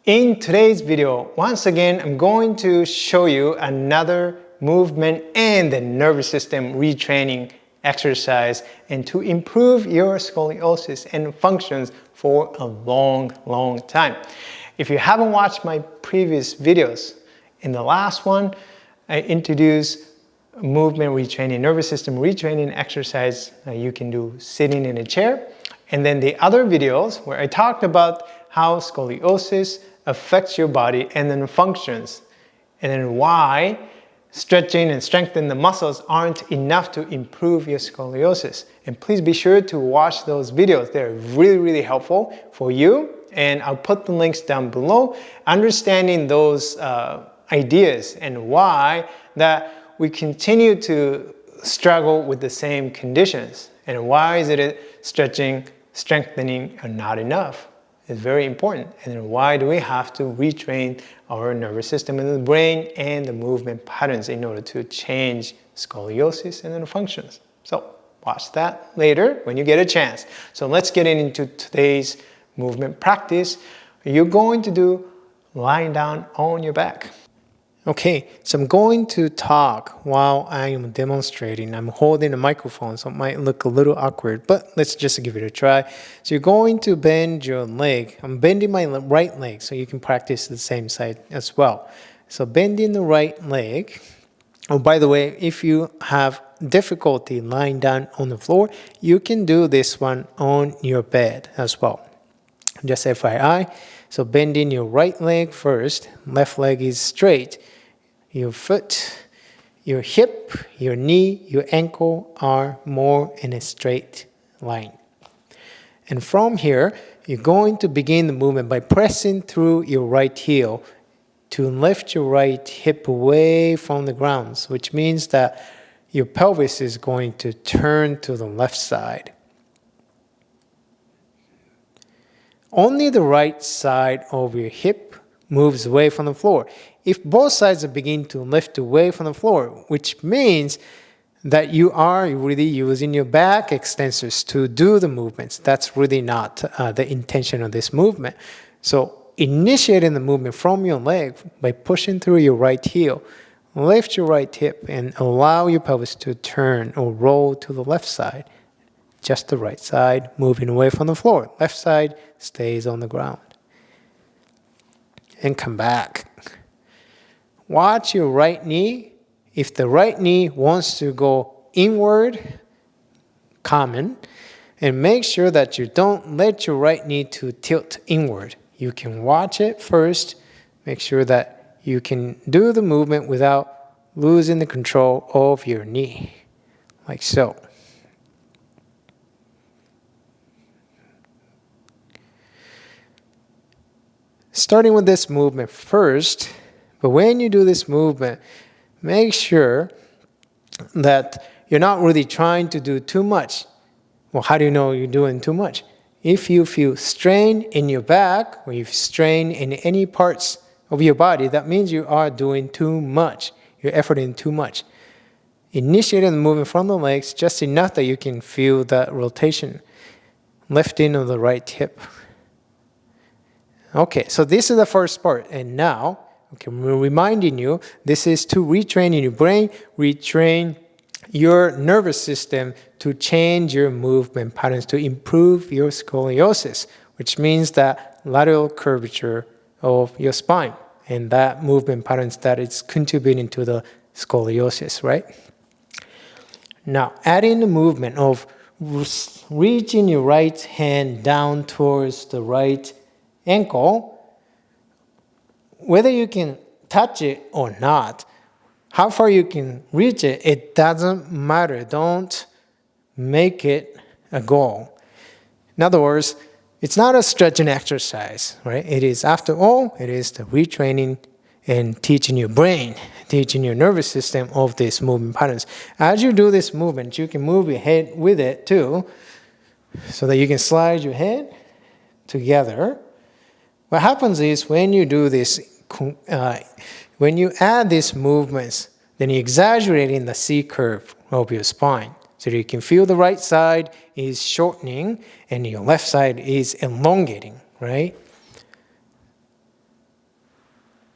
In today's video, once again, I'm going to show you another movement and the nervous system retraining exercise and to improve your scoliosis and functions for a long time. If you haven't watched my previous videos, in the last one, I introduced movement retraining, nervous system retraining exercise you can do sitting in a chair. And then the other videos where I talked about how scoliosis affects your body and then functions, and then why stretching and strengthening the muscles aren't enough to improve your scoliosis. And please be sure to watch those videos. They're really helpful for you, and I'll put the links down below. Understanding those ideas and why that we continue to struggle with the same conditions, and why is it stretching, strengthening are not enough. It's very important. And then why do we have to retrain our nervous system and the brain and the movement patterns in order to change scoliosis and then functions. So watch that later when you get a chance. So let's get into today's movement practice. You're going to do lying down on your back. Okay, so I'm going to talk while I am demonstrating. I'm holding a microphone, so it might look a little awkward, but let's just give it a try. So you're going to bend your leg. I'm bending my right leg, so you can practice the same side as well. So bending the right leg. Oh, by the way, if you have difficulty lying down on the floor, you can do this one on your bed as well. Just FYI. So bending your right leg first, left leg is straight. Your foot, your hip, your knee, your ankle are more in a straight line. And from here, you're going to begin the movement by pressing through your right heel to lift your right hip away from the ground, which means that your pelvis is going to turn to the left side. Only the right side of your hip moves away from the floor. If both sides begin to lift away from the floor, which means that you are really using your back extensors to do the movements. That's really not the intention of this movement. So initiating the movement from your leg by pushing through your right heel, lift your right hip and allow your pelvis to turn or roll to the left side. Just the right side moving away from the floor. Left side stays on the ground. And come back. Watch your right knee. If the right knee wants to go inward, common, and make sure that you don't let your right knee to tilt inward. You can watch it first. Make sure that you can do the movement without losing the control of your knee, like so. Starting with this movement first, but when you do this movement, make sure that you're not really trying to do too much. Well, how do you know you're doing too much? If you feel strain in your back or you strain in any parts of your body, that means you are doing too much. You're efforting too much. Initiating the movement from the legs just enough that you can feel that rotation, lifting of the right hip. Okay, so this is the first part. And now, okay, we're reminding you, this is to retrain your brain, retrain your nervous system to change your movement patterns, to improve your scoliosis, which means that lateral curvature of your spine and that movement patterns that is contributing to the scoliosis, right? Now, adding the movement of reaching your right hand down towards the right ankle, whether you can touch it or not, how far you can reach it, it doesn't matter. Don't make it a goal. In other words, it's not a stretching exercise, right? It is, after all, it is the retraining and teaching your brain, teaching your nervous system of these movement patterns. As you do this movement, you can move your head with it too, so that you can slide your head together. What happens is when you do this, when you add these movements, then you're exaggerating the C curve of your spine. So you can feel the right side is shortening and your left side is elongating, right?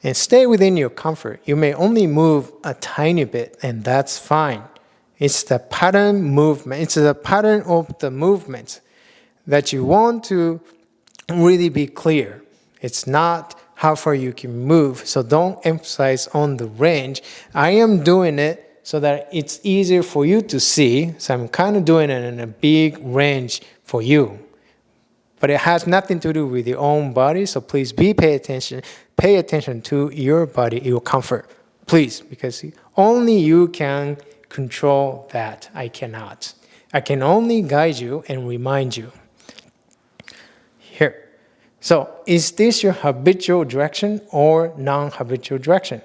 And stay within your comfort. You may only move a tiny bit, and that's fine. It's the pattern movement. It's the pattern of the movements that you want to really be clear. It's not how far you can move, so don't emphasize on the range. I am doing it so that it's easier for you to see, so I'm kind of doing it in a big range for you. But it has nothing to do with your own body, so please pay attention to your body, your comfort. Please, because only you can control that. I cannot. I can only guide you and remind you. Here. So, is this your habitual direction or non-habitual direction?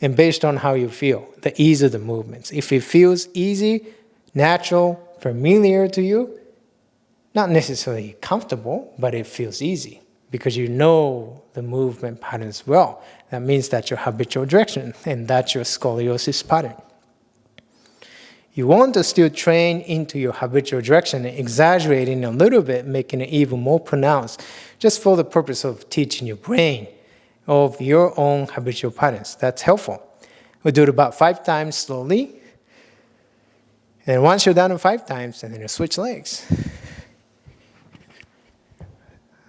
And based on how you feel, the ease of the movements. If it feels easy, natural, familiar to you, not necessarily comfortable, but it feels easy because you know the movement patterns well. That means that's your habitual direction, and that's your scoliosis pattern. You want to still train into your habitual direction, exaggerating a little bit, making it even more pronounced, just for the purpose of teaching your brain of your own habitual patterns. That's helpful. We'll do it about 5 times slowly. And once you're done in 5 times, and then you switch legs.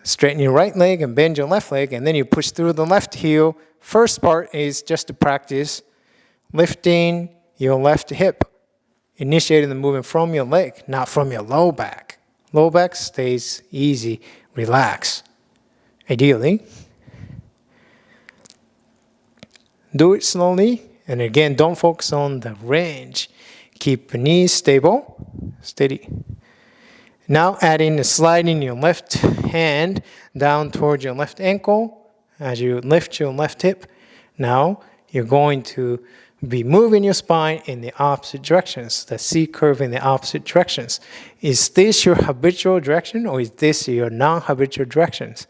Straighten your right leg and bend your left leg, and then you push through the left heel. First part is just to practice lifting your left hip, initiating the movement from your leg, not from your low back. Low back stays easy, relax, ideally. Do it slowly, and again, don't focus on the range. Keep the knees stable, steady. Now adding the sliding your left hand down towards your left ankle as you lift your left hip. Now you're going to be moving your spine in the opposite directions, the C curve in the opposite directions. Is this your habitual direction or is this your non-habitual directions?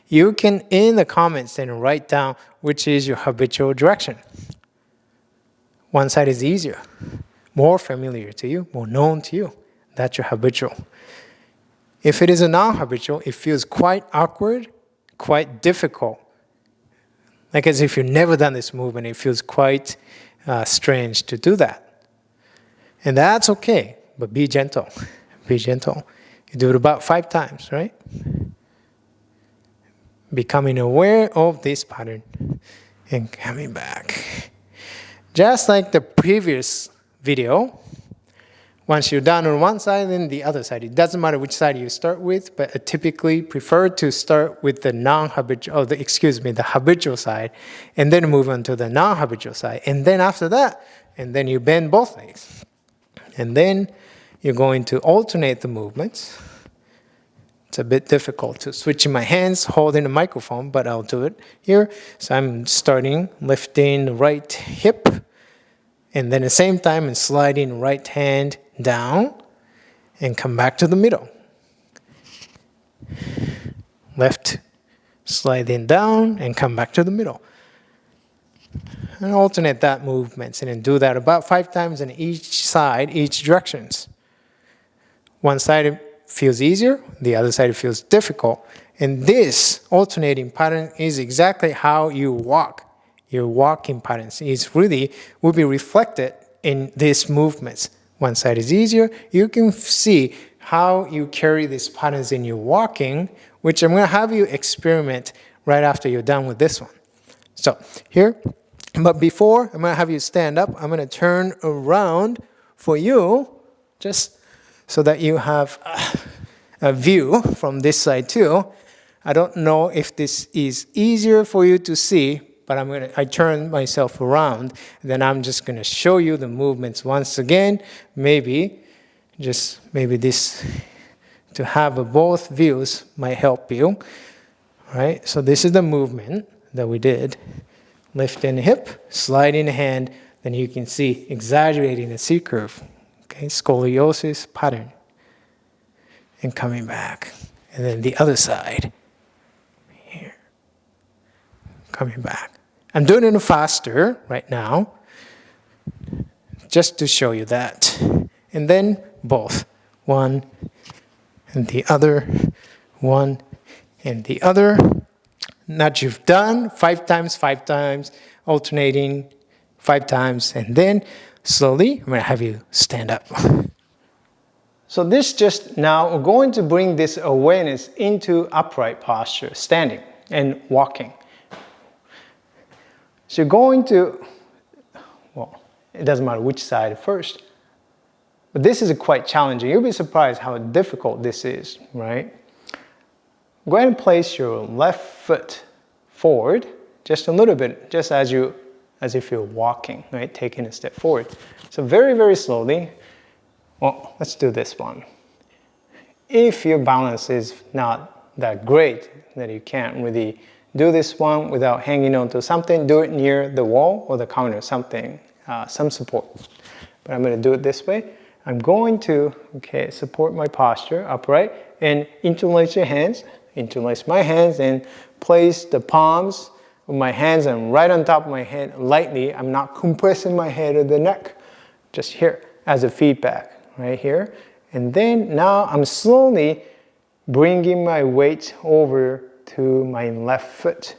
You can, in the comments, then write down which is your habitual direction. One side is easier, more familiar to you, more known to you. That's your habitual. If it is a non-habitual, it feels quite awkward, quite difficult. Like as if you've never done this movement, it feels quite strange to do that. And that's okay, but be gentle. Be gentle. You do it about 5 times, right? Becoming aware of this pattern and coming back. Just like the previous video, once you're done on one side, then the other side. It doesn't matter which side you start with, but I typically prefer to start with the the habitual side, and then move on to the non-habitual side. And then after that, and then you bend both legs. And then you're going to alternate the movements. It's a bit difficult to switching my hands, holding the microphone, but I'll do it here. So I'm starting lifting the right hip, and then at the same time, I'm sliding right hand down and come back to the middle. Left sliding down and come back to the middle. And alternate that movements and then do that about 5 times in each side, each directions. One side feels easier, the other side feels difficult. And this alternating pattern is exactly how you walk. Your walking patterns will be reflected in these movements. One side is easier. You can see how you carry these patterns in your walking, which I'm going to have you experiment right after you're done with this one. So here, but before I'm going to have you stand up, I'm going to turn around for you, just so that you have a view from this side too. I don't know if this is easier for you to see, but I turn myself around, then I'm just going to show you the movements once again. Maybe this, to have both views might help you. All right, so this is the movement that we did. Lifting the hip, sliding the hand, then you can see exaggerating the C curve. Okay, scoliosis pattern. And coming back. And then the other side. Here. Coming back. I'm doing it faster right now, just to show you that. And then both. One and the other. One and the other. that you've done 5 times, alternating 5 times, and then slowly I'm going to have you stand up. So this just now, we're going to bring this awareness into upright posture, standing and walking. So you're going to, well, it doesn't matter which side first, but this is quite challenging. You'll be surprised how difficult this is, right? Go ahead and place your left foot forward, just a little bit, just as if you're walking, right? Taking a step forward. So very, very slowly. Well, let's do this one. If your balance is not that great, that you can't really do this one without hanging onto something, do it near the wall or the counter, something, some support. But I'm going to do it this way. I'm going to, support my posture upright and interlace your hands, interlace my hands and place the palms of my hands and right on top of my head lightly. I'm not compressing my head or the neck, just here as a feedback, right here. And then now I'm slowly bringing my weight over to my left foot.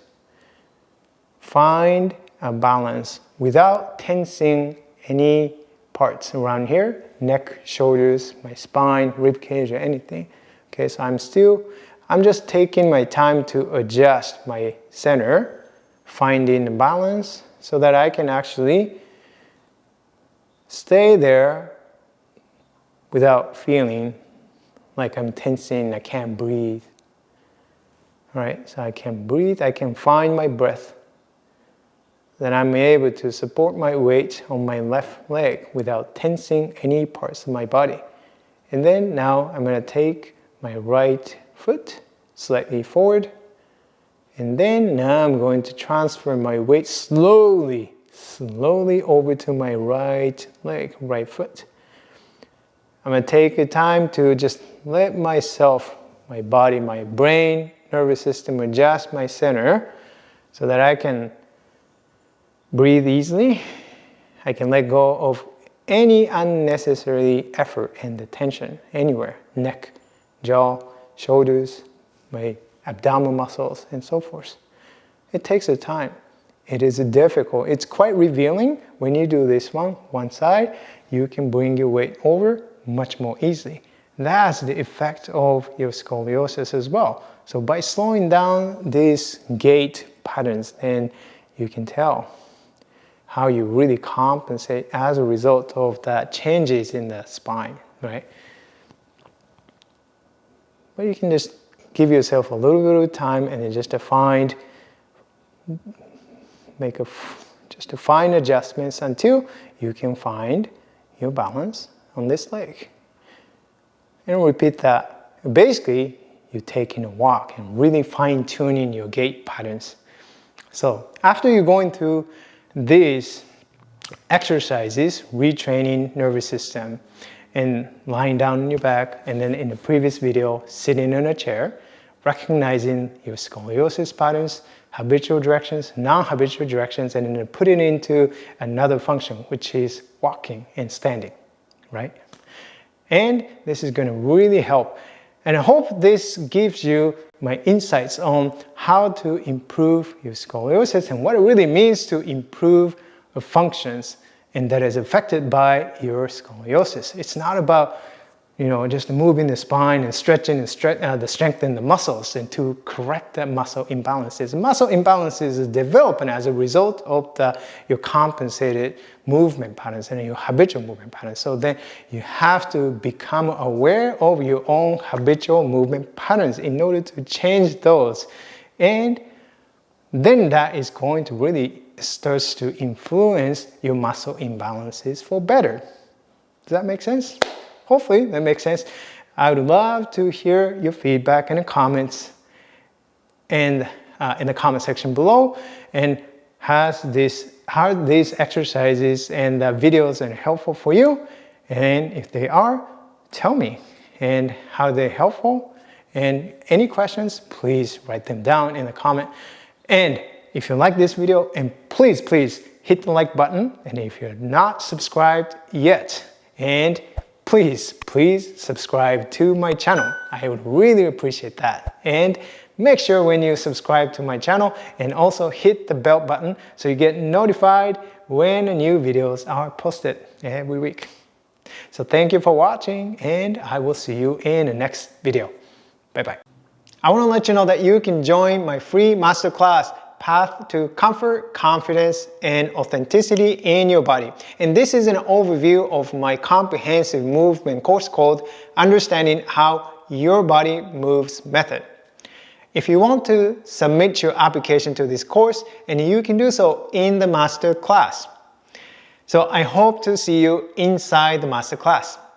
Find a balance without tensing any parts around here, neck, shoulders, my spine, rib cage, or anything. Okay, so I'm just taking my time to adjust my center, finding the balance so that I can actually stay there without feeling like I'm tensing, I can't breathe. All right, so I can breathe, I can find my breath. Then I'm able to support my weight on my left leg without tensing any parts of my body. And then now I'm going to take my right foot slightly forward. And then now I'm going to transfer my weight slowly over to my right leg, right foot. I'm going to take the time to just let myself, my body, my brain, nervous system adjust my center so that I can breathe easily. I can let go of any unnecessary effort and the tension anywhere, neck, jaw, shoulders, my abdominal muscles, and so forth. It takes a time. It is difficult. It's quite revealing when you do this one side. You can bring your weight over much more easily. That's the effect of your scoliosis as well. So by slowing down these gait patterns, then you can tell how you really compensate as a result of the changes in the spine, right? But you can just give yourself a little bit of time and then just to find adjustments until you can find your balance on this leg. And repeat that. Basically, you're taking a walk and really fine-tuning your gait patterns. So after you're going through these exercises, retraining nervous system, and lying down on your back, and then in the previous video, sitting in a chair, recognizing your scoliosis patterns, habitual directions, non-habitual directions, and then put it into another function, which is walking and standing, right? And this is going to really help. And I hope this gives you my insights on how to improve your scoliosis and what it really means to improve the functions and that is affected by your scoliosis. It's not about, just moving the spine and stretching and strengthening the muscles and to correct the muscle imbalances. Muscle imbalances develop as a result of your compensated movement patterns and your habitual movement patterns. So then you have to become aware of your own habitual movement patterns in order to change those. And then that is going to really start to influence your muscle imbalances for better. Does that make sense? Hopefully that makes sense. I would love to hear your feedback in the comments and in the comment section below. And how these exercises and videos are helpful for you. And if they are, tell me and how they're helpful. And any questions, please write them down in the comment. And if you like this video, and please hit the like button. And if you're not subscribed yet, and please subscribe to my channel. I would really appreciate that. And Make sure when you subscribe to my channel and also hit the bell button so you get notified when new videos are posted every week. So thank you for watching, and I will see you in the next video. Bye-bye. I want to let you know that you can join my free masterclass, Path to Comfort, Confidence, and Authenticity in Your Body. And this is an overview of my comprehensive movement course called Understanding How Your Body Moves Method. If you want to submit your application to this course, and you can do so in the master class. So I hope to see you inside the master class.